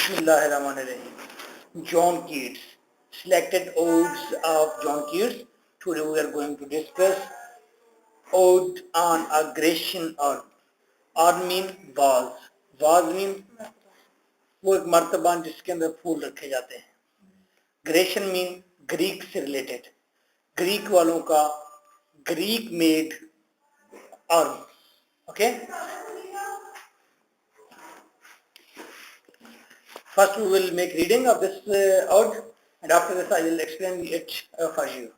Bismillahirrahmanirrahim. John Keats. Selected odes of John Keats. Today we are going to discuss ode on a Grecian urn. Urn mean vase. Vase mean वो एक मर्तबान जिसके अंदर फूल रखे जाते हैं. Grecian mean Greek से related. Greek वालों का Greek made earn. Okay. First we will make reading of this ode, and after this I will explain it for you.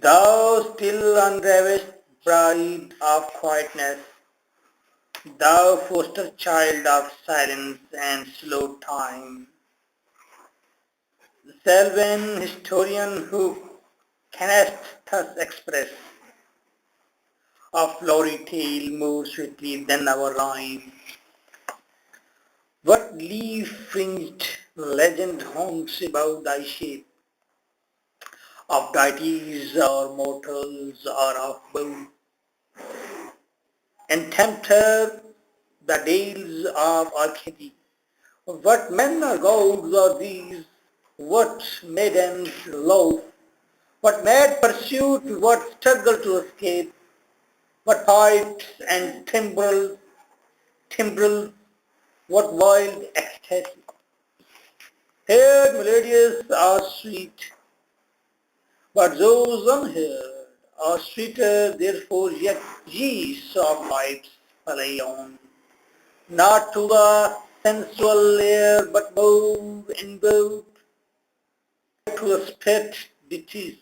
Thou still unravaged bride of quietness, thou foster child of silence and slow time, the Selvan historian who canst thus express a flowery tale more sweetly than our rhyme. What leaf-fringed legend haunts about thy shape, of deities or mortals or of both, and tempt her the dales of Arcady. What men or gods are these? What maidens love? What mad pursuit? What struggle to escape? What pipes and timbrels, what wild ecstasy. Heard melodious are sweet, but those unheard are sweeter, therefore yet ye soft pipes play on, not to the sensual ear, but more inward to the spirit ditties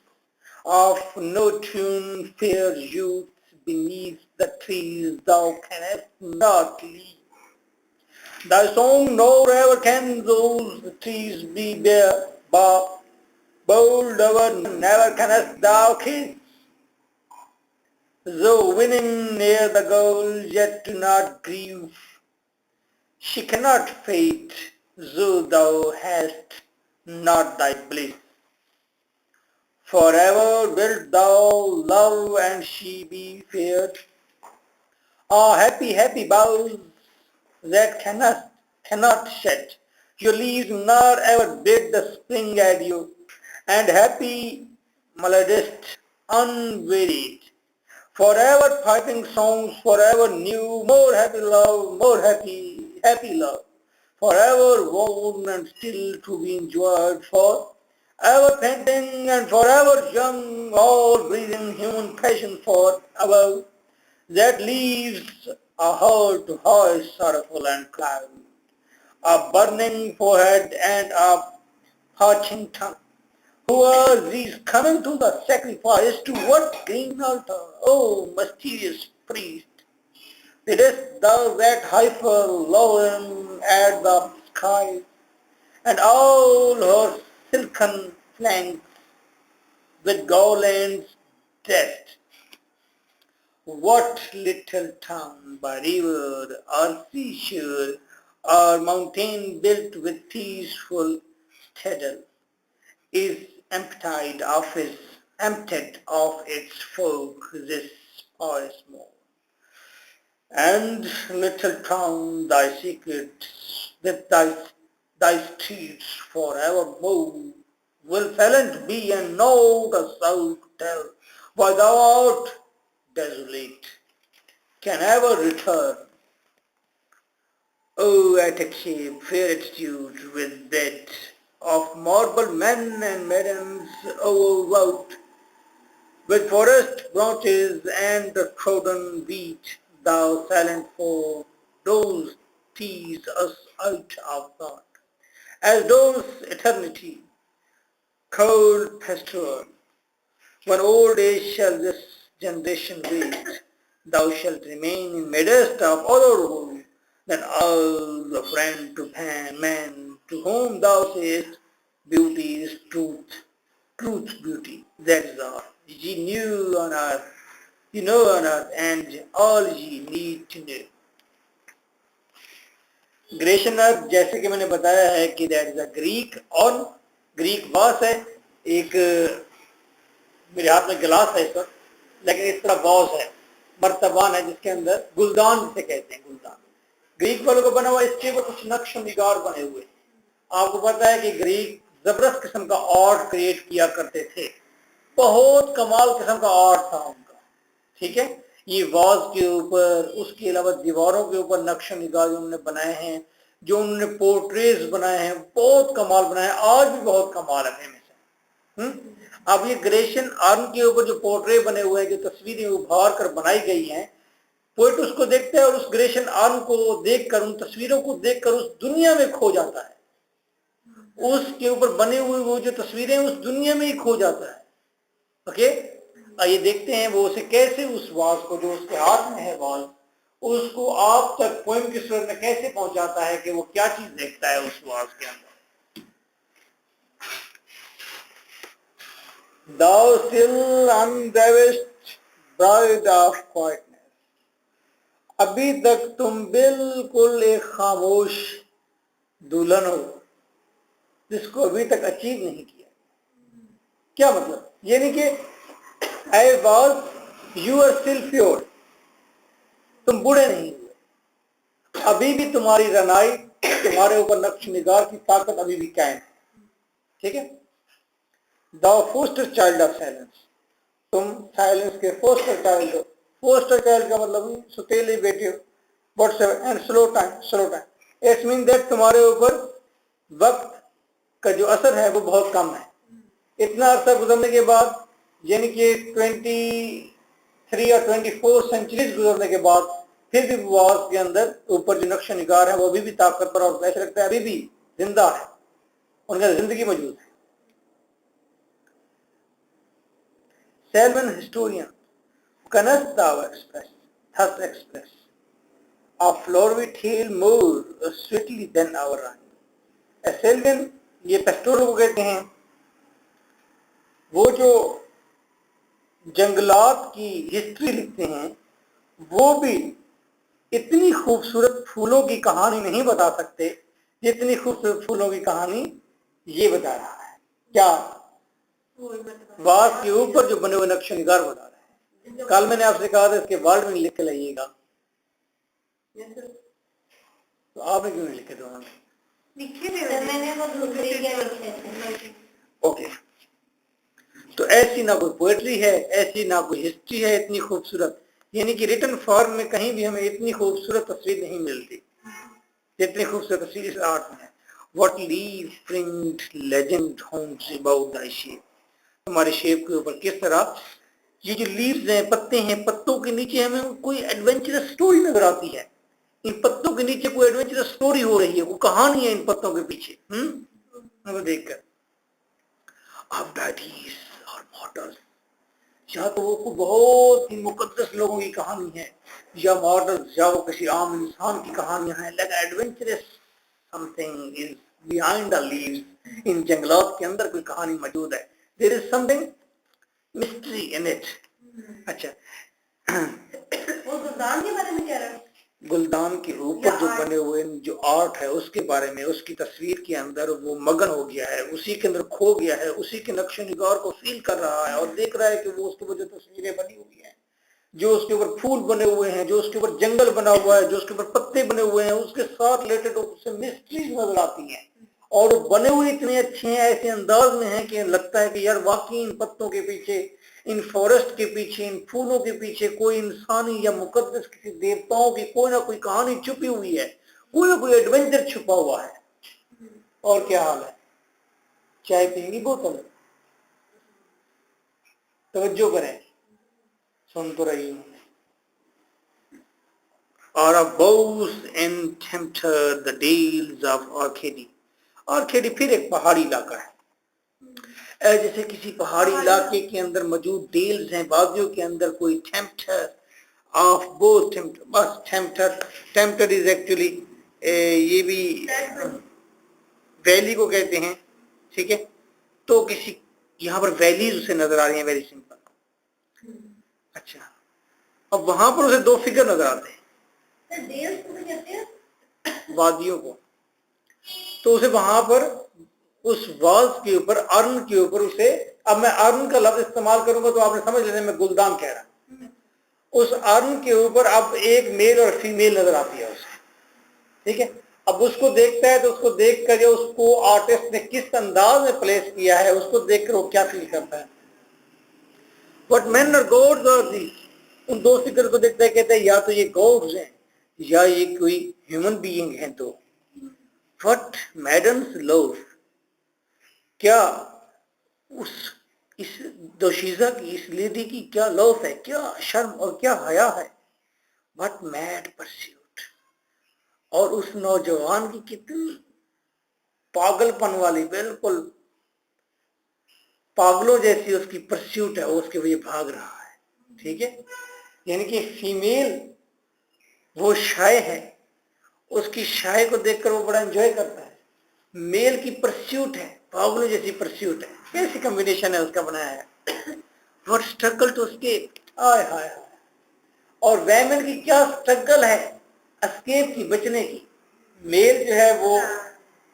of no tune fair youth beneath the trees thou canst not leave. Thy song nor ever can those trees be bare, but bold ever never canst thou kiss. Though winning near the goal, yet do not grieve. She cannot fade, though thou hast not thy bliss. Forever wilt thou love and she be feared. Ah, happy, happy boughs that cannot shed your leaves nor ever bid the spring adieu, and happy melodist unwearied, forever piping songs, forever new, more happy love, more happy love, forever warm and still to be enjoyed, for ever panting and forever young, all breathing human passion for above, that leaves a heart to heart sorrowful and cloud, a burning forehead and a parching tongue. Who are these coming to the sacrifice? To what green altar? O mysterious priest, didst thou that heifer lower at the sky, and all her silken flanks with garlands dressed? What little town by river or seashore or mountain built with peaceful citadel is emptied of its folk this pious morn? And little town, thy secrets with thy streets forevermore will silent be, and not a soul to tell why thou art desolate, can ever return. O Attic shape, fair attitude with bed of marble men and maidens overwrought, with forest branches and the trodden wheat, thou silent foe, those tease us out of thought, as those eternity, cold pastoral. When old age shall this generation wait, thou shalt remain in midst of other woe than all the friend to man, to whom thou sayest, beauty is truth, truth beauty, that is all. Ye knew on earth, you know on earth, and all ye need to know. Grecian earn, जैसे कि मैंने बताया है कि that is a Greek और Greek वास है. एक मेरे हाथ में गिलास है इस वक्त, लेकिन इस तरह वॉस है, मर्तबान है जिसके अंदर गुलदान जिसे कहते हैं, गुलदान. ग्रीक वालों का बना हुआ, इसके ऊपर कुछ नक्श निगार बने हुए। आपको पता है कि ग्रीक जबरदस्त किस्म का आर्ट क्रिएट किया करते थे, बहुत कमाल किस्म का आर्ट था उनका, ठीक है। ये वॉज के ऊपर, उसके अलावा दीवारों के ऊपर नक्श निगार जो उन्होंने बनाए हैं, जो उन्होंने पोर्ट्रेट्स बनाए हैं, बहुत कमाल बनाए हैं, आज भी बहुत कमाल है, फेमस है। अब ये ग्रेशियन अर्न के ऊपर जो पोर्ट्रेट बने हुए हैं, जो तस्वीरें उभार कर बनाई गई हैं, पोइट उसको देखता है और उस ग्रेशियन अर्न को देखकर, उन तस्वीरों को देखकर उस दुनिया में खो जाता है, उसके ऊपर बने हुए वो जो तस्वीरें उस दुनिया में ही खो जाता है। ओके, आइए देखते हैं वो उसे कैसे, उस वाज को जो उसके हाथ में है वाज, उसको आप तक पोएम की सूरत में कैसे पहुंचाता है कि वो क्या चीज देखता है उस वाज के अंदर। Thou still undavaged bride of quietness, अभी तक तुम बिल्कुल एक खामोश दुल्हन हो जिसको अभी तक अचीव नहीं किया। क्या मतलब? यानी कि I was you are still pure, तुम बूढ़े नहीं हुए, अभी भी तुम्हारी रनाई, तुम्हारे ऊपर नक्श निगार की ताकत अभी भी कायम है, ठीक है। The foster child of silence, तुम साइलेंस के फोस्टर चाइल्ड हो। फोस्टर चाइल्ड का मतलब सुतेले बेटे हो, whatsoever, and slow time, it's mean that तुम्हारे ऊपर वक्त का जो असर है वो बहुत कम है। इतना अरसा गुजरने के बाद, यानी कि 23 और 24 सेंचुरीज गुजरने के बाद, फिर भी वाज के अंदर ऊपर जो नक्श निगार है वो अभी भी ताकतवर और ऐसा लगता है अभी भी जिंदा है, उनका जिंदगी मौजूद है। Salmon historian, canst thou thus express a flowery tale more sweetly than our rhyme? Salmon, ये पेस्टोरल को कहते हैं, वो जो जंगलात की हिस्ट्री लिखते हैं, वो भी इतनी खूबसूरत फूलों की कहानी नहीं बता सकते जितनी खूबसूरत फूलों की कहानी ये बता रहा है। क्या? वाज के ऊपर जो बने हुए नक्श निगार बता रहे हैं। कल मैंने आपसे कहा था इसके वर्ड में लिख के लाइएगा, तो आपने क्यों नहीं लिखे? दोनों मैंने वो दूसरे लिखे। ओके, तो ऐसी ना कोई पोएट्री है, ऐसी ना कोई हिस्ट्री है इतनी खूबसूरत, यानी कि रिटन फॉर्म में कहीं भी हमें इतनी खूबसूरत तस्वीर नहीं मिलती जितनी खूबसूरत तस्वीर इस आर्ट में है। What leaf print legend haunts about thy shape, हमारे शेप के ऊपर किस तरह ये जो लीव्स हैं, पत्ते हैं, पत्तों के नीचे हमें कोई एडवेंचरस स्टोरी नजर आती है। इन पत्तों के नीचे कोई एडवेंचरस स्टोरी हो रही है, वो कहानी है इन पत्तों के पीछे। वो देखकर अब डैडीज और मॉडल्स, या तो वो बहुत ही मुकद्दस लोगों की कहानी है, या मॉडल्स, या वो किसी आम इंसान की कहानियां हैं, like adventurous something is behind the leaves. इन जंगलात के अंदर कोई कहानी मौजूद है, there is something mystery in it. अच्छा, वो गुलदान के बारे में कह रहा है, गुलदान के ऊपर जो बने हुए जो आर्ट है उसके बारे में, उसकी तस्वीर के अंदर वो मगन हो गया है, उसी के अंदर खो गया है, उसी के नक्श निगार को फील कर रहा है और देख रहा है कि वो उसके ऊपर जो तस्वीरें बनी हुई हैं, जो उसके ऊपर फूल बने हुए हैं, जो उसके ऊपर जंगल बना हुआ है, जो उसके ऊपर पत्ते बने हुए हैं, उसके साथ रिलेटेड उससे मिस्ट्रीज नजर आती हैं, और वो बने हुए इतने अच्छे हैं, ऐसे अंदाज में हैं कि लगता है कि यार वाकई इन पत्तों के पीछे, इन फॉरेस्ट के पीछे, इन फूलों के पीछे कोई इंसानी या मुकद्दस किसी देवताओं की कोई ना कोई कहानी छुपी हुई है, कोई ना कोई एडवेंचर छुपा हुआ है। और क्या हाल है? चाय पिएंगी बोतल? तवज्जो करें, सुन तो रही हूं। और a bows and tempter the dales of Arcady, आर्केडी फिर एक पहाड़ी इलाका है, जैसे किसी पहाड़ी इलाके के अंदर मौजूद डेल्स हैं, वादियों के अंदर कोई टेम्पटर ऑफ बोथ टेम्पटर, बस टेम्पटर इज एक्चुअली ये भी वैली को कहते हैं, ठीक है। तो किसी यहाँ पर वैलीज उसे नजर आ रही हैं, वेरी सिंपल। अच्छा, अब वहां पर उसे दो फिगर नजर आते हैं, वादियों को, तो उसे वहां पर उस वाल्स के ऊपर, अर्न के ऊपर उसे, अब मैं अर्न का लफ्ज इस्तेमाल करूंगा तो आपने समझ लेना मैं गुलदान कह रहा हूं। उस अर्न के ऊपर अब एक मेल और फीमेल नजर आती है उसे, ٹھیک ہے. اب اس کو دیکھتا ہے تو اس کو دیکھ کر جو اس کو آرٹسٹ نے کس انداز میں پلیس کیا ہے اس کو دیکھ کر وہ کیا فیل کرتا ہے. What men or gods are these? ان دو فکر کو دیکھتا ہے کہتا ہے یا تو یہ گوڈز ہیں یا یہ کوئی ہیومن بینگ ہیں. تو What madam's love, کیا اس دوشیزہ کی اس لیڈی کی کیا لو ہے, کیا شرم اور کیا حیا ہے. What mad pursuit, اور اس نوجوان کی کتنی پاگل پن والی بالکل پاگلوں جیسی اس کی پرسیوٹ ہے, اس کے وہ بھاگ رہا ہے. ٹھیک ہے, یعنی کہ فیمیل وہ شائع ہے, اس کی شائع کو دیکھ کر وہ بڑا انجوائے کرتا ہے. میل کی پرسیوٹ ہے, پاگلوں جیسی پرسیوٹ ہے. کیسی کمبینیشن ہے اس کا بنایا ہے. What struggle to escape, آئے ہائے ہائے. اور ویمن کی کیا اسٹرگل ہے اسکیپ کی, بچنے کی. میل جو ہے وہ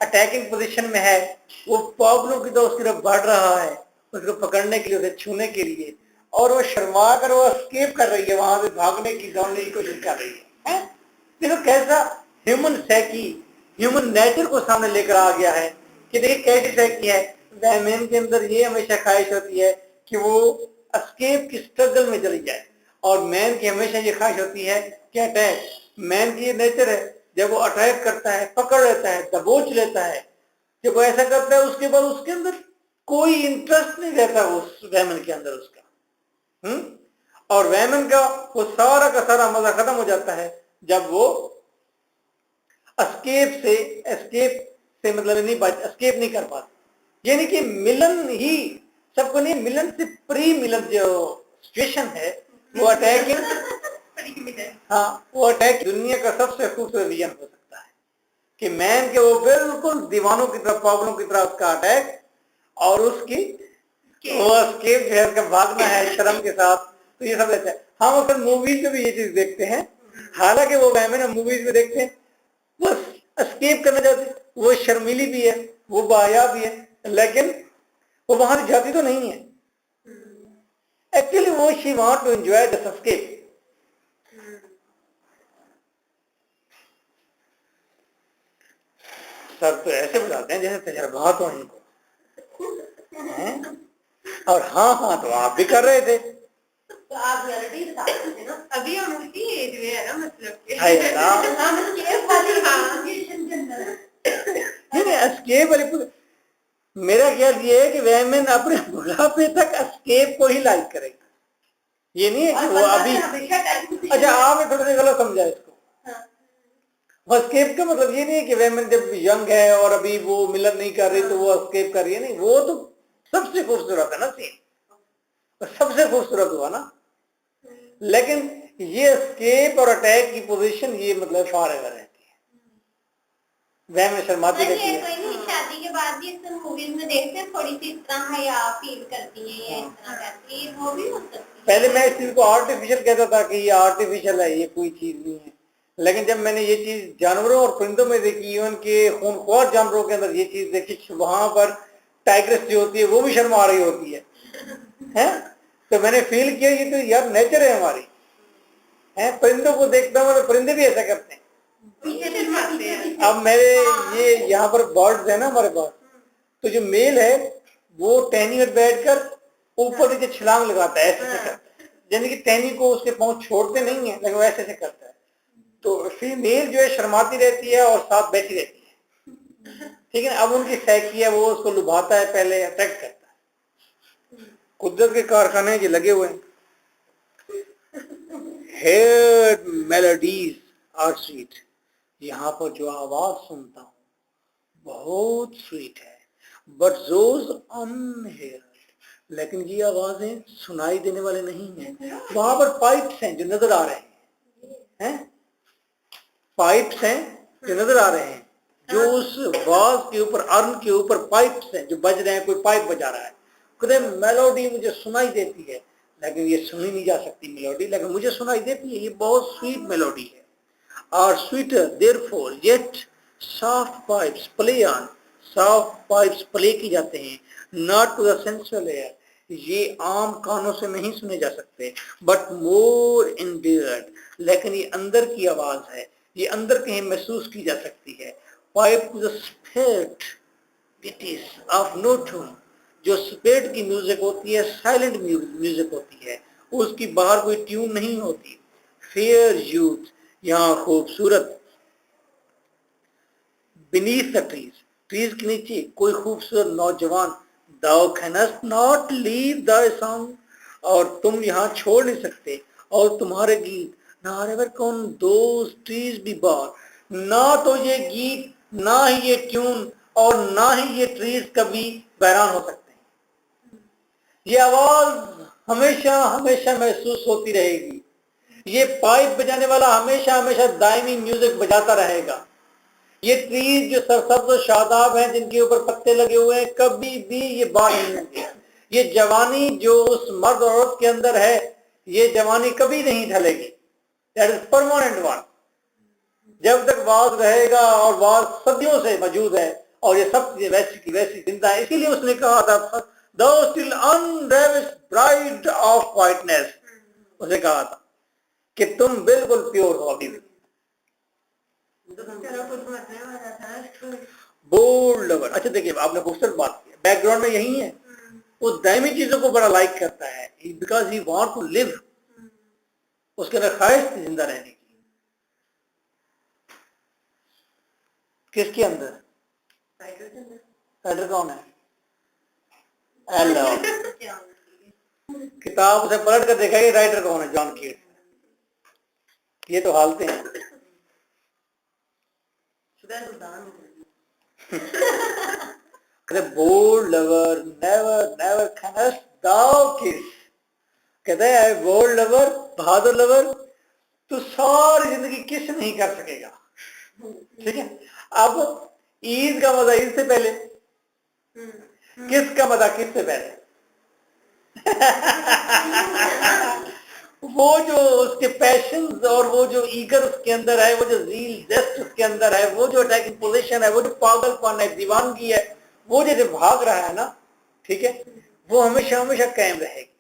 اٹیکنگ پوزیشن میں ہے, وہ پاگلوں کی تو اس کی طرف بڑھ رہا ہے اس کو پکڑنے کے لیے, اسے چھونے کے لیے, اور وہ شرما کر وہ اسکیپ کر رہی ہے, وہاں سے بھاگنے کی دوڑنے کی کوشش کر رہی ہے. دیکھو کیسا ہیومن سیکی, ہیومن نیچر کو سامنے لے کر آ گیا ہے کہ دیکھیں کیسی سیکی ہے. ویمن کے اندر یہ ہمیشہ خواہش ہوتی ہے کہ وہ اسکیپ کی اسٹرگل میں چلی جائے, اور مین کی ہمیشہ یہ خواہش ہوتی ہے کہ اٹیک. مین کی یہ نیچر ہے, جب وہ اٹیک کرتا ہے, پکڑ لیتا ہے, دبوچ لیتا ہے, جب وہ ایسا کرتا ہے اس کے بعد اس کے اندر کوئی انٹرسٹ نہیں رہتا اس ویمن کے اندر اس کا. اور ویمن کا وہ سارا کا سارا مزہ ختم ہو جاتا ہے جب وہ اسکیپ سے مطلب نہیں اسکیپ نہیں کر پاتی. یعنی کہ ملن ہی سب کو نہیں, ملن سے پری ملن جو سچویشن ہے وہ اٹیکنگ, ہاں وہ اٹیک دنیا کا سب سے خوبصورت ویژن ہو سکتا ہے کہ مین کے وہ بالکل دیوانوں کی طرف, پاگلوں کی طرف اس کا اٹیک, اور اس کی وہ اسکیپ جو ہے اس کا بھاگنا ہے شرم کے ساتھ. تو یہ سب رہتا ہے. ہم اکثر موویز میں بھی یہ چیز دیکھتے ہیں, حالانکہ وہ ویمن ہم موویز میں دیکھتے ہیں وہ اسکیپ کرنا چاہتے ہیں, وہ شرمیلی بھی ہے, وہ باحیا بھی ہے, لیکن وہ وہاں جاتی تو نہیں ہے. ایکچولی وہ she want to enjoy this escape. Sir تو ایسے بتاتے ہیں جیسے تجربات ہوں ان کو, اور ہاں ہاں تو آپ بھی کر رہے تھے. تو آپ ریئلٹی بتا رہے تھے نا, ابھی ہم اسی ایج میں ہے نا, مطلب کہ اسکیپ والی میرا خیال یہ ہے کہ ویمن اپنے بڑھاپے تک اسکیپ کو ہی لائک کرے گا. یہ نہیں ہے کہ وہ ابھی, اچھا آپ نے تھوڑا سا غلط سمجھا اس کو. اسکیپ کا مطلب یہ نہیں ہے کہ ویمن جب ینگ ہے اور ابھی وہ ملن نہیں کر رہی تو وہ اسکیپ کر رہی ہے. نہیں, وہ تو سب سے خوبصورت ہے نا سین, سب سے خوبصورت ہوا نا. لیکن یہ اسکیپ اور اٹیک کی پوزیشن یہ مطلب فار ایور رہتی ہے. ویمن شرماتی رہتی ہے. شادی کے بعد بھی اکثر موویز میں دیکھتے ہیں تھوڑی سی اس طرح حیا فیل کرتی ہیں یا اس طرح کرتی ہیں, وہ بھی ہو سکتی ہے. پہلے میں اس چیز کو آرٹیفیشل کہتا تھا کہ یہ آرٹیفیشل ہے, یہ کوئی چیز نہیں ہے. لیکن جب میں نے یہ چیز جانوروں اور پرندوں میں دیکھی, ایون کہ خونخوار جانوروں کے اندر یہ چیز دیکھی, وہاں پر ٹائگرس جو ہوتی ہے وہ بھی شرما رہی ہوتی ہے, تو میں نے فیل کیا یہ تو یار نیچر ہے ہماری. پرندوں کو دیکھتا ہوں تو پرندے بھی ایسا کرتے ہیں. اب میرے یہ یہاں پر برڈز ہیں نا ہمارے پاس, تو جو میل ہے وہ ٹہنی میں بیٹھ کر اوپر نیچے چھلانگ لگاتا ہے, ایسے سے کرتا ہے, یعنی کہ ٹہنی کو اس کے پاؤں چھوڑتے نہیں ہیں, لیکن وہ ایسے سے کرتا ہے. تو فیمیل جو ہے شرماتی رہتی ہے اور ساتھ بیٹھی رہتی ہے. ٹھیک ہے, اب ان کی سیکی ہے, وہ اس کو لبھاتا ہے, پہلے اٹریکٹ کرتا ہے. قدرت کے کارخانے جو لگے ہوئے ہیں. Heard melodies are sweet, یہاں پر جو آواز سنتا ہوں بہت سویٹ ہے. But those unheard, لیکن یہ آوازیں سنائی دینے والے نہیں ہیں. وہاں پر پائپس ہیں جو نظر آ رہے ہیں, پائپس ہیں جو نظر آ رہے ہیں, جو اس واز کے اوپر, ارن کے اوپر پائپس ہیں جو بج رہے ہیں, کوئی پائپ بجا رہا ہے. خدا میلوڈی مجھے سنائی دیتی ہے, لیکن یہ سنی نہیں جا سکتی میلوڈی, لیکن مجھے سنائی دیتی ہے, یہ بہت سویٹ میلوڈی ہے. اور sweeter therefore yet soft pipes play on, soft pipes play کی جاتے ہیں, not to the sensual ear, یہ عام کانوں سے نہیں سنے جا سکتے, but more endeared, لیکن یہ اندر کی آواز ہے, یہ اندر کہیں محسوس کی جا سکتی ہے. Pipe to the spirit it is of no tone. جو اسپیٹ کی میوزک ہوتی ہے سائلنٹ میوزک ہوتی ہے, اس کی باہر کوئی ٹیون نہیں ہوتی. فیئر یوتھ, یہاں خوبصورت. beneath the trees, ٹریز کے نیچے کوئی خوبصورت نوجوان. thou canst not leave thy song, اور تم یہاں چھوڑ نہیں سکتے اور تمہارے گیت. Nor کون those trees be bar, نہ تو یہ گیت, نہ ہی یہ ٹیون, اور نہ ہی یہ ٹریز کبھی بیران ہو سکتے ہیں. یہ آواز ہمیشہ ہمیشہ محسوس ہوتی رہے گی. یہ پائپ بجانے والا ہمیشہ ہمیشہ دائمی میوزک بجاتا رہے گا. یہ ٹریز جو سرسبز و شاداب ہیں, جن کے اوپر پتے لگے ہوئے ہیں, کبھی بھی یہ بار نہیں ہوں گے. یہ جوانی جو اس مرد اور عورت کے اندر ہے, یہ جوانی کبھی نہیں ڈھلے گی. That is permanent one. جب تک باز رہے گا, اور باز صدیوں سے موجود ہے, اور یہ سب چیزیں ویسی کی ویسی زندہ ہے. اسی لیے اس نے کہا تھا thou still unravished bride of whiteness, اس نے کہا تھا کہ تم بالکل پیور ہو ابھی بھی. بولڈ لور, اچھا دیکھیے آپ نے خوبصورت بات کی, بیک گراؤنڈ میں یہی ہے. وہ دائمی چیزوں کو بڑا لائک کرتا ہے بیکاز ہی وانٹ ٹو لیو. اس کے اندر خواہش تھی زندہ رہنے کی. کس کے اندر؟ رائٹر کون ہے؟ کتاب اسے پلٹ کر دیکھا کہ رائٹر کون ہے؟ John Keats. یہ تو حالتیں ہیں. Bold lover never never canst thou kiss. کہتا ہے بولڈ لور, بہادر لور, تو ساری زندگی کس نہیں کر سکے گا. ٹھیک ہے. اب عید کا مزہ عید سے پہلے, کس کا مزہ کس سے پہلے. وہ جو اس کے پیشنز اور وہ جو ایگر اس کے اندر ہے, وہ جو زیل زیسٹ اس کے اندر ہے, وہ جو اٹیکنگ پوزیشن ہے, وہ جو پاگل پن ہے, دیوانگی ہے, وہ جیسے بھاگ رہا ہے نا, ٹھیک ہے, وہ ہمیشہ ہمیشہ قائم رہے گی.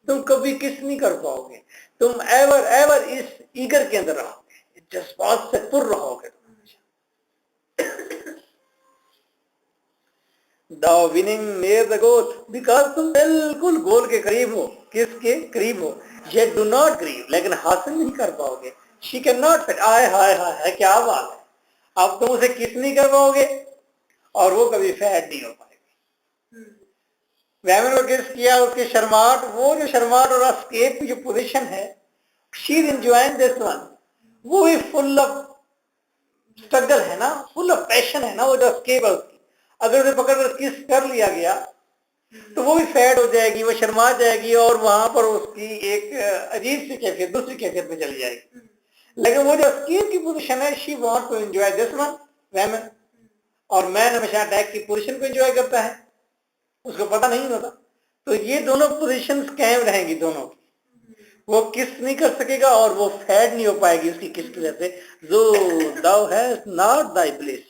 تم کبھی کس نہیں کر پاؤ گے. تم ایور ایور اس ایگر کے اندر رہو گے, جذبات سے پر رہو گے. thou winning near the goal, because تم بالکل گول کے قریب ہو. کس کے قریب ہو؟ yet do not grieve, لیکن حاصل نہیں کر پاؤ گے. she cannot fit, آئے ہائے ہائے کیا بات ہے. اب تم اسے کس نہیں کر پاؤ گے, اور وہ کبھی فیڈ نہیں ہو پائے گی. ویمن کو کس کیا, اس کے شرماٹ, وہ جو شرماٹ اور اسکیپ کی جو پوزیشن ہے, she is enjoying this one. وہ بھی فل آف اسٹرگل ہے نا, فل آف پیشن ہے نا, وہ جو اسکیپ ہے. اگر اسے پکڑ کر کس کر لیا گیا تو وہ بھی فیڈ ہو جائے گی, وہ شرما جائے گی, اور وہاں پر اس کی ایک عجیب سی کیفیت دوسری کیفیت میں چلی جائے گی. لیکن وہ جو اسکیپ کی پوزیشن ہے, she want to enjoy this one, women, اور مین ہمیشہ اٹیک کی پوزیشن کو انجوائے کرتا ہے, اس کو پتہ نہیں ہوتا. تو یہ دونوں پوزیشنز قائم رہیں گی دونوں کی. وہ کس نہیں کر سکے گا, اور وہ فیڈ نہیں ہو پائے گی اس کی کس کی وجہ سے. زو thou hast not thy bliss,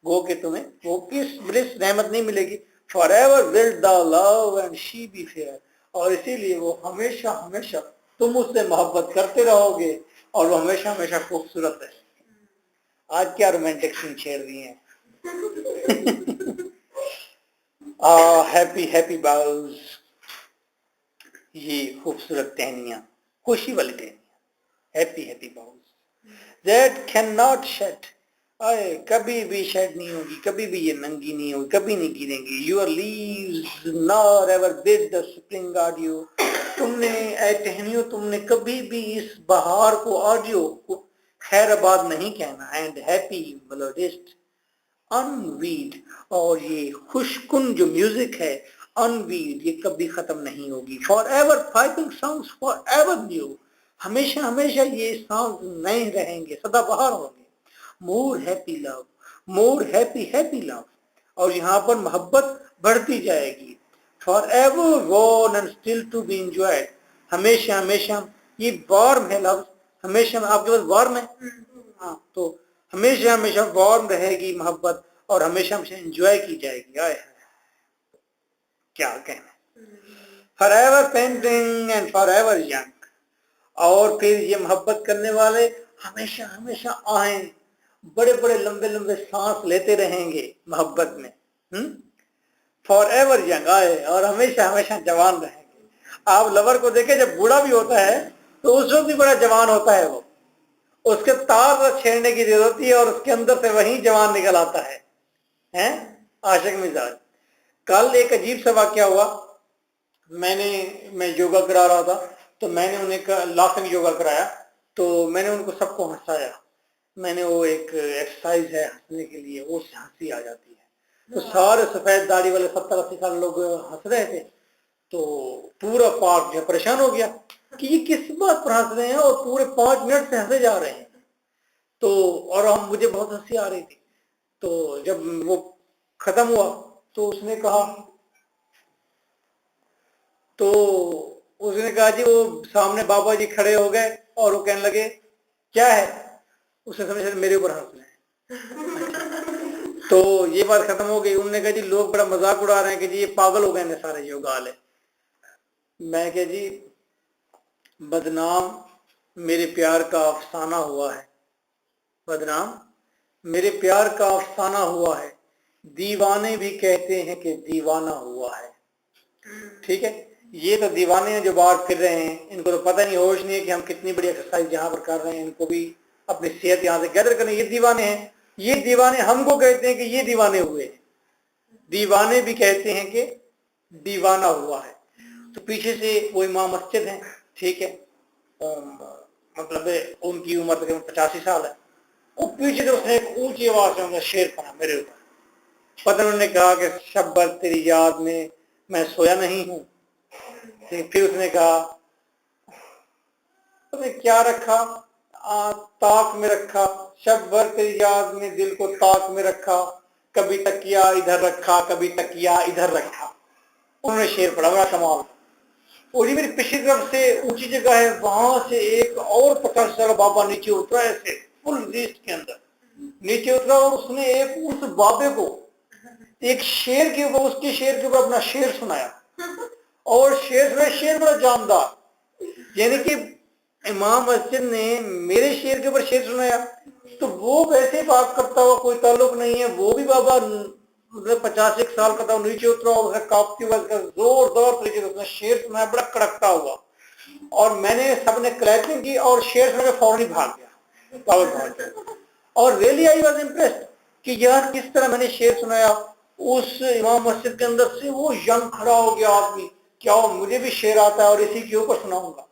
گو کہ تمہیں وہ کس بلس رحمت نہیں ملے گی. forever will thou love and she be fair, اور اسی لیے وہ ہمیشہ ہمیشہ تم اس سے محبت کرتے رہو گے, اور وہ ہمیشہ ہمیشہ خوبصورت ہے. آج کیا رومانٹک سین چھیڑ دی ہیں. ہیپی ہیپی باؤز, یہ خوبصورت ٹہنیاں, خوشی والی ٹہنیاں, happy happy boughs. that cannot shed, آئے کبھی بھی شیڈ نہیں ہوگی, کبھی بھی یہ ننگی نہیں ہوگی, کبھی نہیں گریں گی. your leaves nor ever bid the spring adieu, تم نے اے ٹہنیوں تم نے کبھی بھی اس بہار کو آڈیو خیر آباد نہیں کہنا. اینڈ ہیپی melodist unweed, اور یہ خوشکن جو میوزک ہے unweed, یہ کبھی ختم نہیں ہوگی. forever piping songs forever new, ہمیشہ ہمیشہ یہ سانگ نئے رہیں گے, سدا بہار ہوں گے. more happy love, more happy happy love, اور یہاں پر محبت بڑھتی جائے گی. forever worn and still to be enjoyed, ہمیشہ ہمیشہ, یہ وارم ہے لفظ, ہمیشہ آپ کے پاس وارم ہے, ہاں, تو ہمیشہ ہمیشہ وارم رہے گی محبت, اور ہمیشہ ہمیشہ انجوائے کی جائے گی. آئے کیا کہنا. forever painting and forever young, اور پھر یہ محبت کرنے والے हमेशा हमेशा आए, बड़े बड़े लंबे लंबे सांस लेते रहेंगे मोहब्बत में, फॉर एवर यंग आए, और हमेशा हमेशा जवान रहेंगे। आप लवर को देखें, जब बूढ़ा भी होता है तो उस वक्त भी बड़ा जवान होता है वो, उसके तार छेड़ने की जरूरत है और उसके अंदर से वही जवान निकल आता है, हैं आशिक मिजाज। कल एक अजीब सा वाकया हुआ, मैं योगा करा रहा था, तो मैंने उन्हें लाफिंग योगा कराया, तो मैंने उनको सबको हंसाया। मैंने वो एक एक्सरसाइज है हंसने के लिए, वो हंसी आ जाती है। तो सारे सफेद दाढ़ी वाले 70-80 साल लोग हंस रहे थे, तो पूरा पार्क जो परेशान हो गया कि ये किस बात पर हंस रहे हैं, और पूरे 5 मिनट से हंसे जा रहे हैं। तो और मुझे बहुत हंसी आ रही थी। तो जब वो खत्म हुआ तो उसने कहा जी, वो सामने बाबा जी खड़े हो गए और वो कहने लगे क्या है, उसने समझा मेरे ऊपर हंस रहे हैं। तो ये बात खत्म हो गई। उन्होंने कहा जी लोग बड़ा मजाक उड़ा रहे हैं कि जी ये पागल हो गए हैं सारे योगा वाले। मैं कहा जी बदनाम मेरे प्यार का अफसाना हुआ है, बदनाम मेरे प्यार का अफसाना हुआ है, दीवाने भी कहते हैं कि दीवाना हुआ है। ठीक है, ये तो दीवाने हैं जो बाहर फिर रहे हैं, इनको तो पता नहीं, होश नहीं है कि हम कितनी बड़ी एक्सरसाइज यहाँ पर कर रहे हैं, इनको भी अपनी सेहत यहाँ से गैदर करनी। ये दीवाने हैं, ये दीवाने हमको कहते हैं कि ये दीवाने हुए, दीवाने भी कहते हैं कि दीवाना हुआ है। तो पीछे से वो इमाम मस्जिद है, ठीक है, मतलब उनकी उम्र तकरीबन 85 साल है। वो पीछे से उसने एक ऊंची आवाज से उनका शेर पढ़ा मेरे ऊपर। पता उन्होंने कहा कि शब भर तेरी याद में मैं सोया नहीं हूँ। फिर उसने कहा तुमने क्या रखा, ताक में रखा, शब भर तेरी याद में दिल को ताक में रखा, कभी तकिया इधर रखा, कभी तकिया इधर रखा। उन्होंने शेर पढ़ा, बड़ा कमाल। और ये मेरी पिछली तरफ से ऊंची जगह है, वहां से एक और 50 साल बाबा नीचे उतरा, ऐसे फुल लिस्ट के अंदर नीचे उतरा, और उसने एक उस बाबे को एक शेर के ऊपर, उसके शेर के ऊपर अपना शेर सुनाया। और शेर बड़ा जानदार, यानी कि इमाम मस्जिद ने मेरे शेर के ऊपर शेर सुनाया, तो वो वैसे बात करता हुआ कोई ताल्लुक नहीं है, वो भी बाबा मतलब 50 साल का था, नीचे उतरा और उसने कांपती हुआ जोरदार तरीके से उसने शेर सुनाया, बड़ा कड़कता हुआ। और मैंने सबने क्लैपिंग की और शेर सुन के फौरन ही भाग गया, पावर भाग गया। और रियली आई वाज इम्प्रेस्ड कि यार किस तरह मैंने शेर सुनाया। उस इमाम मस्जिद के अंदर से वो यंग खड़ा हो गया आदमी, क्या मुझे भी शेर आता है और इसी के ऊपर सुनाऊंगा।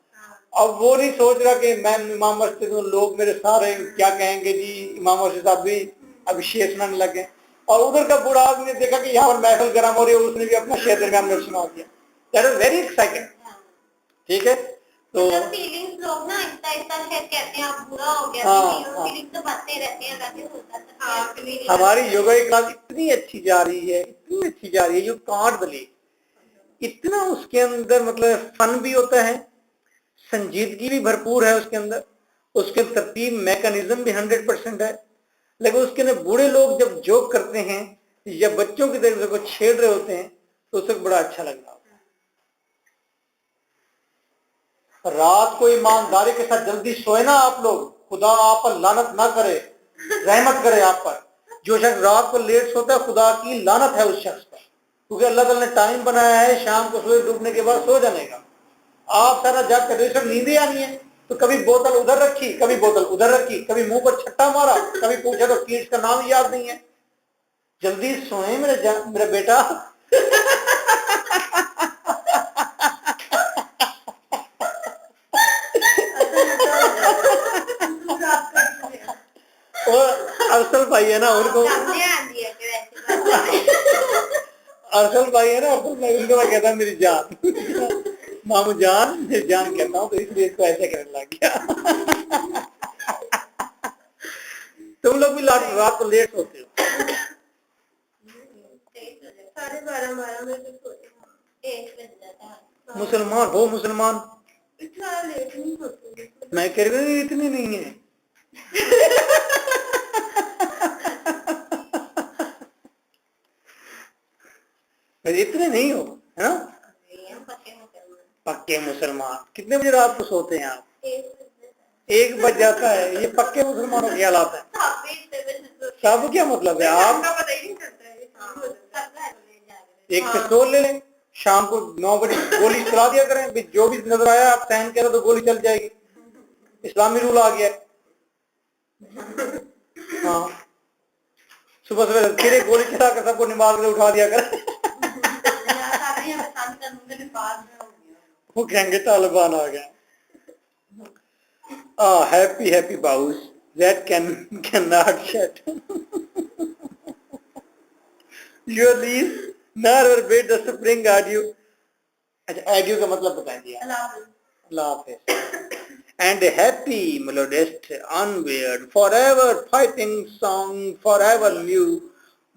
अब वो नहीं सोच रहा कि मैं इमाम मस्जिद हूँ, लोग मेरे सारे क्या कहेंगे जी, इमाम मस्जिद साहब भी अभी शेर सुनाने लगे। और उधर का बूढ़ा आदमी ने देखा कि यहाँ पर महफिल गर्म हो रही है, उसने भी अपना शेर दरमियान में सुना दिया। That is very exciting. ठीक है, तो फीलिंग्स लोग ना इतना कहते हैं आप बुरा हो गया, फीलिंग्स तो बातें रहते हैं, वैसे होता है। हमारी योगा की क्लास इतनी अच्छी जा रही है, इतनी अच्छी जा रही है, यू कांट बिलीव। इतना उसके अंदर मतलब फन भी होता है, संजीदगी भी भरपूर है उसके अंदर, उसके तरतीब मैकेनिज्म भी 100% है। लेकिन उसके अंदर बूढ़े लोग जब जोक करते हैं या बच्चों की तरफ से कुछ छेड़ रहे होते हैं तो उसे बड़ा अच्छा लग रहा होता है। रात को ईमानदारी के साथ जल्दी सोए ना आप लोग, खुदा आप पर लानत ना करे, रहमत करे आप पर। जो शख्स रात को लेट सोता है, खुदा की लानत है उस शख्स पर, क्योंकि अल्लाह ताला ने टाइम बनाया है शाम को सूरज डूबने के बाद सो जाने का। आप सारा जब कर नींद आनी है तो कभी बोतल उधर रखी, कभी बोतल उधर रखी, कभी मुंह पर छट्टा मारा, कभी पूछा तो कीट्स का नाम याद नहीं है। जल्दी सोए मेरा बेटा। और अरसल भाई है ना, उनको अरसल भाई है ना, अरसल भाई उनको मैं कहता मेरी जान, मामू जान, मेरी जान कहता हूँ, तो इसलिए इसको ऐसे करने लग गया। तुम लोग भी रात को लेट सोते हो? 12:30 मुसलमान हो, मुसलमान इतना लेट नहीं सोते। मैं कह रही हूँ इतनी नहीं है। इतने नहीं हो, है ना? पक्के मुसलमान। कितने बजे रात को सोते हैं आप? 1 बज जाता है, ये पक्के मुसलमानों के हालात है। सब क्या मतलब है, आप एक पिस्तौल ले लें, शाम को 9 बजे गोली चला दिया करें, जो भी नजर आया आप सहन करें तो गोली चल जाएगी, इस्लामी रूल आ गया। हाँ, सुबह सवेरे फिर गोली चला कर सबको नमाज में उठा दिया करें। वो कहेंगे तालिबान आ गया। Happy happy bows that cannot shed your leaves nor bid the spring adieu. अच्छा, adieu का मतलब बता दिया, अल्लाह हाफ़िज़। And a happy melodist unweird, forever fighting song, forever new,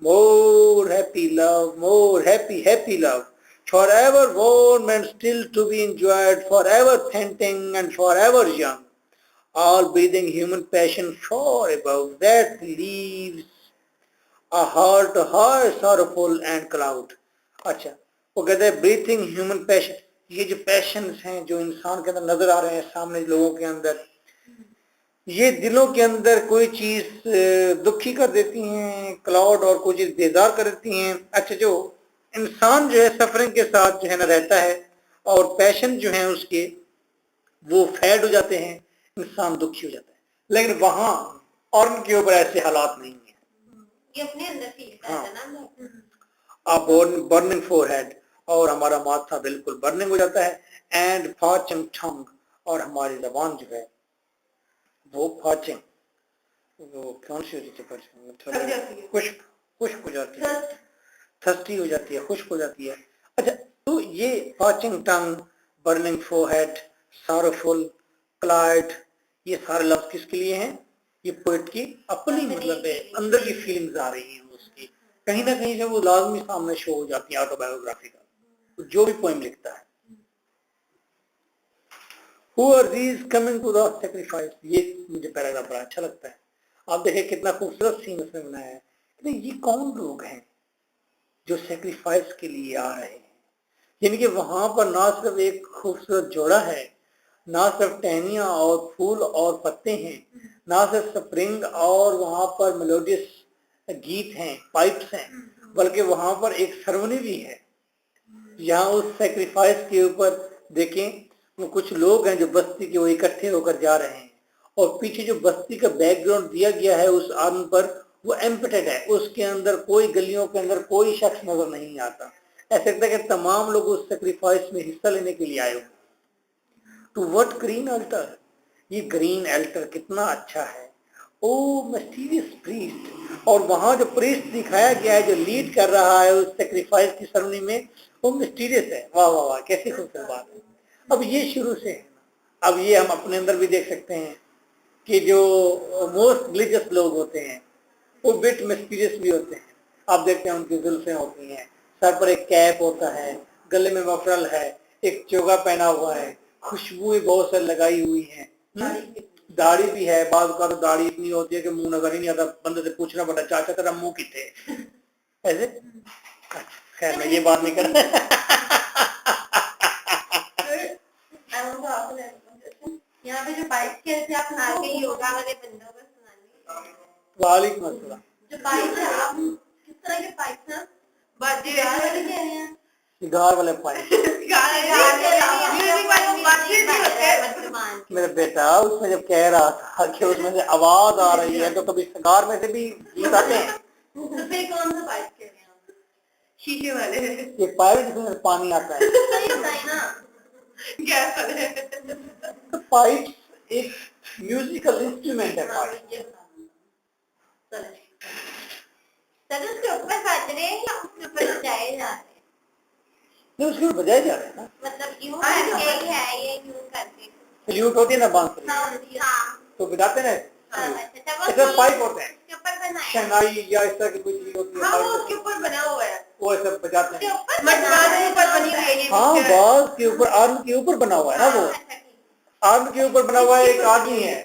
more happy love, more happy happy love, forever warm and still to be enjoyed, forever panting and forever young, all breathing human passion far above, that leaves a heart sorrowful and cloud. अच्छा, वो कहते हैं breathing human passion, ये जो patience हैं जो इंसान के अंदर नजर आ रहे हैं सामने लोगों के अंदर, ये दिलों के अंदर कोई चीज दुखी कर देती हैं, क्लाउड, और कोई चीज बेजार कर देती हैं। अच्छा, जो इंसान जो है सफरिंग के साथ जो है ना रहता है और पैशन जो है उसके वो फेड हो जाते हैं, इंसान दुखी हो जाता है, लेकिन वहां और उनके ऊपर ऐसे हालात नहीं है। ये अपने अंदर फील करता है ना। बर्निंग फोरहेड, और हमारा माथा बिल्कुल बर्निंग हो जाता है, एंड पाचिंग टंग, और हमारी जबान जो है वो पाचिंग, वो कौन सी होती है, खुश्क हो जाती है, थर्स्टी हो जाती है, खुश्क हो जाती है। अच्छा, तो ये पाचिंग टंग, बर्निंग फोरहेड, sorrowful, क्लाइड, ये सारे लफ्ज किसके लिए हैं? ये पोएट की अपनी मतलब है, अंदर की फीलिंग्स आ रही हैं उसकी, कहीं ना कहीं से वो लाजमी सामने शो हो जाती है ऑटोबायोग्राफी का, जो भी पोएम लिखता है। Who are these coming to the sacrifice? ये मुझे पैराग्राफ बड़ा अच्छा लगता है। आप देखिए कितना खूबसूरत सीन उसने बनाया है। ये कौन लोग हैं जो सेक्रीफाइस के लिए आ रहे हैं? यानी कि वहां पर ना सिर्फ एक खूबसूरत जोड़ा है, ना सिर्फ टहनियां और फूल और पत्ते हैं, ना सिर्फ स्प्रिंग और वहां पर मेलोडियस गीत हैं, पाइप्स हैं, बल्कि वहां पर एक सेरेमनी भी है। यहाँ उस सेक्रीफाइस के ऊपर देखें, वो कुछ लोग हैं जो बस्ती के वो इकट्ठे होकर जा रहे हैं, और पीछे जो बस्ती का बैकग्राउंड दिया गया है उस आर्म पर, वो एम्प्टेड है, उसके अंदर कोई, गलियों के अंदर कोई शख्स नजर नहीं आता। ऐसा लगता है कि तमाम लोग उस सेक्रीफाइस में हिस्सा लेने के लिए आए हुए। टू व्हाट ग्रीन अल्टर, ये ग्रीन अल्टर कितना अच्छा है। ओ मिस्टीरियस प्रीस्ट, और वहां जो प्रीस्ट दिखाया गया है जो लीड कर रहा है उस सेक्रीफाइस की सेरेमनी में, वो मिस्टीरियस है। वाह वाह वाह, कैसी खूबसूरत बात है। अब ये शुरू से है, अब ये हम अपने अंदर भी देख सकते हैं कि जो मोस्ट रिलीजियस लोग होते हैं वो बिट मिस्टीरियस भी होते हैं। आप देखते हैं उनकी जुल्फें होती हैं, सर पर एक कैप होता है, गले में मफरल है, एक चोगा पहना हुआ है, खुशबुएं बहुत सारी लगाई हुई हैं, दाढ़ी भी है। बाद का तो दाढ़ी इतनी होती है कि मुंह नजर ही नहीं आता, बंदे से पूछना पड़ता चाचा तेरा मुंह कितने ऐसे। खैर मैं ये बात नहीं कर यहाँ पे जो बाइक के आप आगे योगा वाले बंदों को सुनानी, वालेकुम अस्सलाम। जो बाइक है, आप किस तरह के बाइक हैं? बाजे वाले कह रहे हैं, सिगार वाले पाइप, मेरे बेटा उसमें जब कह रहा था कि उसमें से आवाज आ रही है तो कभी सिगार में से भी गीत आते हैं। तो फिर कौन सा पाइप कह रहे हैं? शीशे वाले, ये पाइप जिसमें पानी आता है, गैस वाले। तो पाइप एक म्यूजिकल इंस्ट्रूमेंट है। पाइप सर उसके ऊपर बज रहे हैं या उसके ऊपर बजाए जा रहे हैं? नहीं, उसके ऊपर बजाए जा रहे हैं ना, मतलब यूं करके ही है, ये यूं करके फ्लूट होती है ना बांसुरी, तो बजाते हैं, इसमें पाइप होते हैं, शहनाई या इस तरह की कोई चीज होती है, वो उसके ऊपर बना हुआ है, वो ऐसे बजाते हैं। हाँ, बाल के ऊपर, आर्म के ऊपर बना हुआ है ना, वो आर्म के ऊपर बना हुआ है। एक आदमी है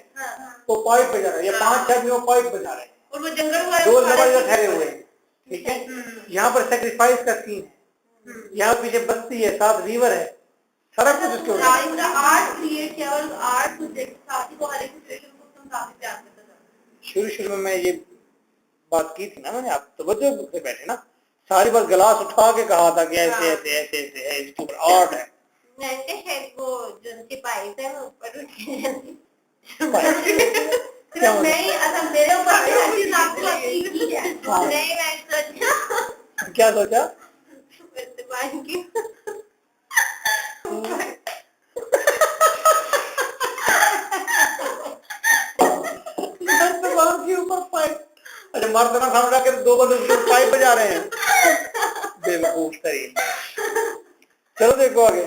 वो पाइप बजा रहा है, या 5-6 आदमी वो पाइप बजा रहे हैं, और वो जंगल वाले 2 लड़ाई ठहरे हुए हैं। ठीक है, यहाँ पर सेक्रीफाइस का सीन है, यहाँ पीछे बस्ती है, साथ रिवर है, सारा कुछ उसके ऊपर। आर्ट क्रिएट किया और आर्ट खुद देख साथी को हर एक सिचुएशन को तुम काफी प्यार करता था। शुरू में मैं ये बात की थी ना, मैंने आप तवज्जो से बैठे ना, सारी बात गिलास उठा के कहा था कि ऐसे ऐसे ऐसे ऐसे है, इसके ऊपर आर्ट है। नहीं शायद वो जो उनकी पाइप है वो ऊपर उठ के जाती क्या मतलब? नहीं अच्छा मेरे ऊपर भी हर चीज आपको अच्छी की है। हाँ। नहीं मैं सोचा क्या सोचा? पानी की के ऊपर पाइप, अरे मर्दाना खाना उठा के दो बंदे उसके ऊपर पाइप बजा रहे हैं, बेवकूफ तरीन। चलो देखो आगे।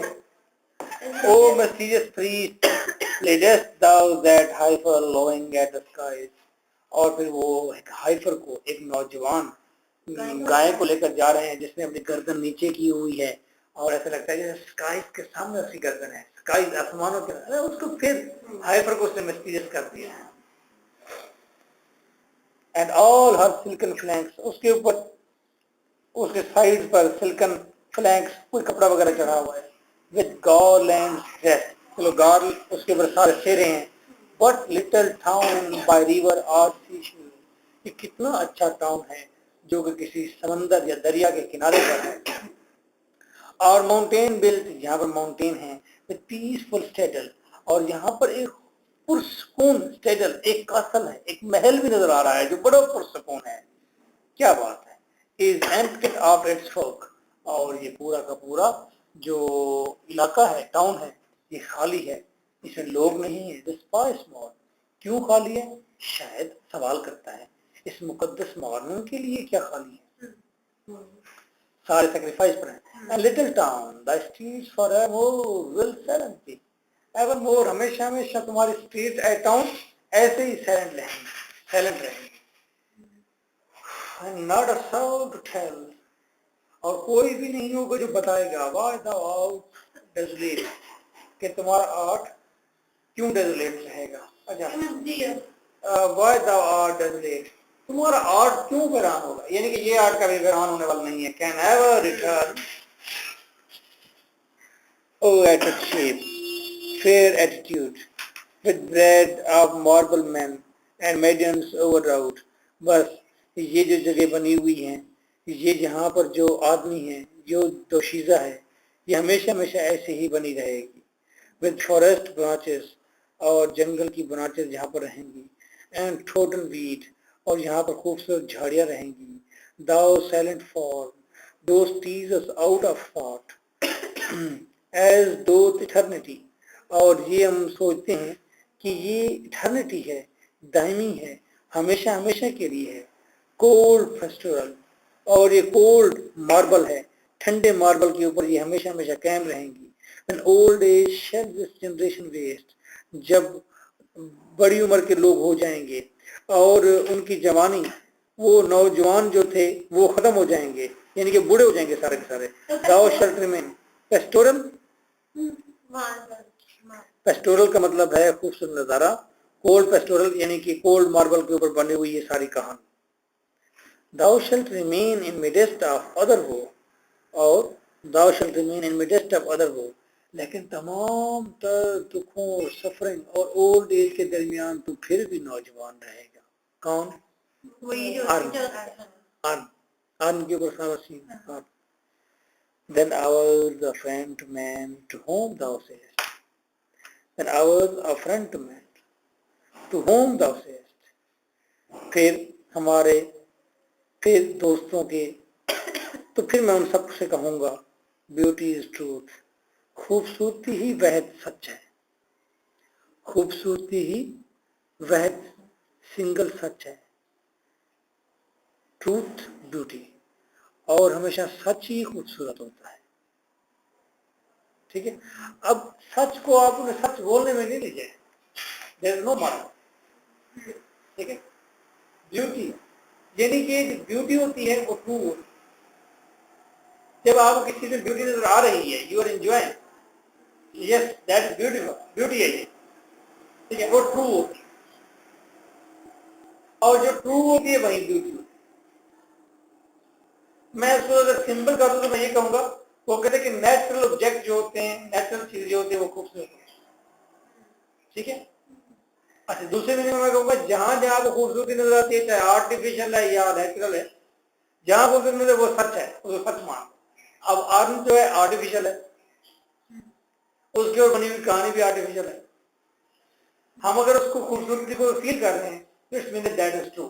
ओ mysterious priest, leadest thou that heifer lowing at the skies। और फिर वो एक हाइफर को, एक नौजवान गाय को लेकर जा रहे हैं जिसने अपनी गर्दन नीचे की हुई है, और ऐसा लगता है जैसे स्काइज के सामने उसकी गर्दन है, स्काइज आसमानों के, अरे उसको फिर हाइफर को उसने मिस्टीरियस कर दिया। And all her silken flanks, उसके ऊपर उसके साइड पर सिल्कन फ्लैंक्स कोई कपड़ा वगैरह चढ़ा हुआ है, विद garlands dressed, चलो गार्ल उसके ऊपर सारे सेरे हैं। What little town by river or seashore, ये कितना अच्छा टाउन है जो कि किसी समंदर या दरिया के किनारे पर है। और माउंटेन बिल्ट, यहाँ पर माउंटेन है, विद पीसफुल स्टेडल, और यहाँ पर एक पुरसकून स्टेडल, एक कासल है, एक महल भी नजर आ रहा है जो बड़ा पुरसकून है। क्या बात है। Is empty of its folk, और ये पूरा का पूरा जो इलाका है, टाउन है, ये खाली है, इसमें लोग नहीं है। डिस्पाइस मॉल, क्यों खाली है? शायद सवाल करता है इस मुकद्दस मॉर्निंग के लिए क्या खाली है, सारे सेक्रीफाइस पर हैं। And little town the streets forever will silently, evermore, हमेशा हमेशा तुम्हारी स्ट्रीट ए टाउन ऐसे ही साइलेंट रहेंगे, साइलेंट रहेंगे। And not a soul to tell, और कोई भी नहीं होगा जो बताएगा why thou art desolate, कि तुम्हारा आर्ट क्यों डेजोलेट रहेगा। अच्छा, why thou art desolate, तुम्हारा आर्ट क्यों वीरान होगा, यानी कि ये आर्ट कभी वीरान होने वाला नहीं है। Can ever return, oh at its shape, fair attitude, with bread of marble men and maidens overwrought, बस ये जो जगह बनी हुई है, ये जहाँ पर जो आदमी है, जो दोशीज़ा है, ये हमेशा हमेशा ऐसे ही बनी रहेगी। विद फॉरेस्ट ब्रांचेस, और जंगल की ब्रांचेस जहाँ पर रहेंगी, एंड थ्रोटन वीड, और यहाँ पर खूबसूरत झाड़ियाँ रहेंगी। Thou silent fall, those tease us out of thought, as doth eternity, और ये हम सोचते हैं कि ये इटर्निटी है, दायमी है, हमेशा हमेशा के लिए है। कोल्ड फेस्टिवल, और ये कोल्ड मार्बल है, ठंडे मार्बल के ऊपर ये हमेशा हमेशा कायम रहेंगी। When old age shall this generation waste, जब बड़ी उम्र के लोग हो जाएंगे और उनकी जवानी, वो नौजवान जो थे वो खत्म हो जाएंगे, यानी कि बूढ़े हो जाएंगे सारे के सारे। Thou shalt remain pastoral, pastoral का मतलब है खूबसूरत नजारा, कोल्ड पेस्टोरल यानी कि कोल्ड मार्बल के ऊपर बनी हुई ये सारी कहानी। Thou shalt remain in midst of other woe, और thou shalt remain in midst of other woe, लेकिन तमाम तर दुखों और सफरिंग और ओल्ड एज के दरमियान तू फिर भी नौजवान रहेगा। कौन? अर्न के ऊपर सारा scene. Then ours a friend to man to whom thou sayest, then ours a friend to man to whom thou sayest, फिर हमारे, फिर दोस्तों के, तो फिर मैं उन सब से कहूँगा ब्यूटी इज ट्रूथ, खूबसूरती ही वह सच है, खूबसूरती ही वह सिंगल सच है, ट्रूथ ब्यूटी, और हमेशा सच ही खूबसूरत होता है। ठीक है, अब सच को आप उन्हें सच बोलने में नहीं लीजिए, देयर इज नो मार्क। ठीक है, ब्यूटी यानी कि ब्यूटी होती है वो ट्रू होती है, जब आपको किसी में ब्यूटी नजर आ रही है, you are enjoying, yes that is beautiful, beauty है ये। ठीक है, वो ट्रू होती है, और जो ट्रू होती है वही ब्यूटी होती है। मैं उसको अगर सिंपल कर दूं तो मैं ये कहूंगा وہ کہتے ہیں کہ نیچرل آبجیکٹ جو ہوتے ہیں, نیچرل چیز جو ہوتی ہے وہ خوبصورت ہوتی ہے. ٹھیک ہے. اچھا دوسرے میننگ میں کہوں گا جہاں جہاں کو خوبصورتی نظر آتی ہے, چاہے آرٹیفیشل ہے یا نیچرل ہے, جہاں خوبصورتی نظر وہ سچ ہے, وہ سچ مان. اب ارن جو ہے آرٹیفیشل ہے, اس کی اور بنی ہوئی کہانی بھی آرٹیفیشل ہے. ہم اگر اس کو خوبصورتی کو فیل کر رہے ہیں تو it's mean that is true.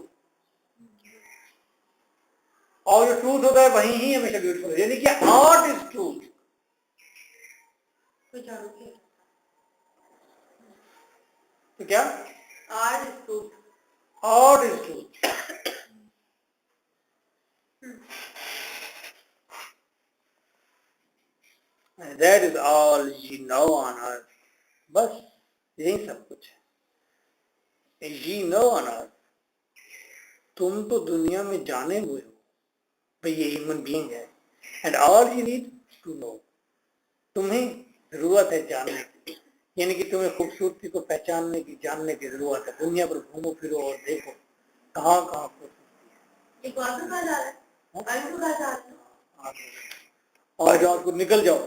اور جو ٹروتھ ہوتا ہے وہی ہی ہمیشہ بیوٹیفل ہے, یعنی کہ آرٹ از ٹروتھ. تو کیا art is truth. Art is truth. That is all ye know on earth. بس یہی سب کچھ ہے. Ye know on earth. تم تو دنیا میں جانے ہوئے ہو بھئی یہ ہیومن بینگ ہے. And all you need to know. تمہیں ضرورت ہے جاننے کی, یعنی کہ تمہیں خوبصورتی کو پہچاننے کی, جاننے کی ضرورت ہے. دنیا پر گھومو پھرو اور دیکھو کہاں کہاں خوبصورتی ہے. ایک اور کہا جا رہا ہے اور رات کو نکل جاؤ,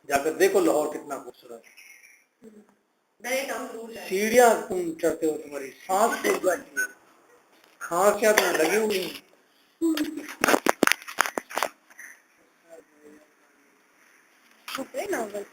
جا کر دیکھو لاہور کتنا خوبصورت ہے. سیڑھیاں تم چڑھتے ہو, تمہاری سانس پھول جاتی ہے, کھانسیاں تمہیں لگی ہوئی ہیں. ناول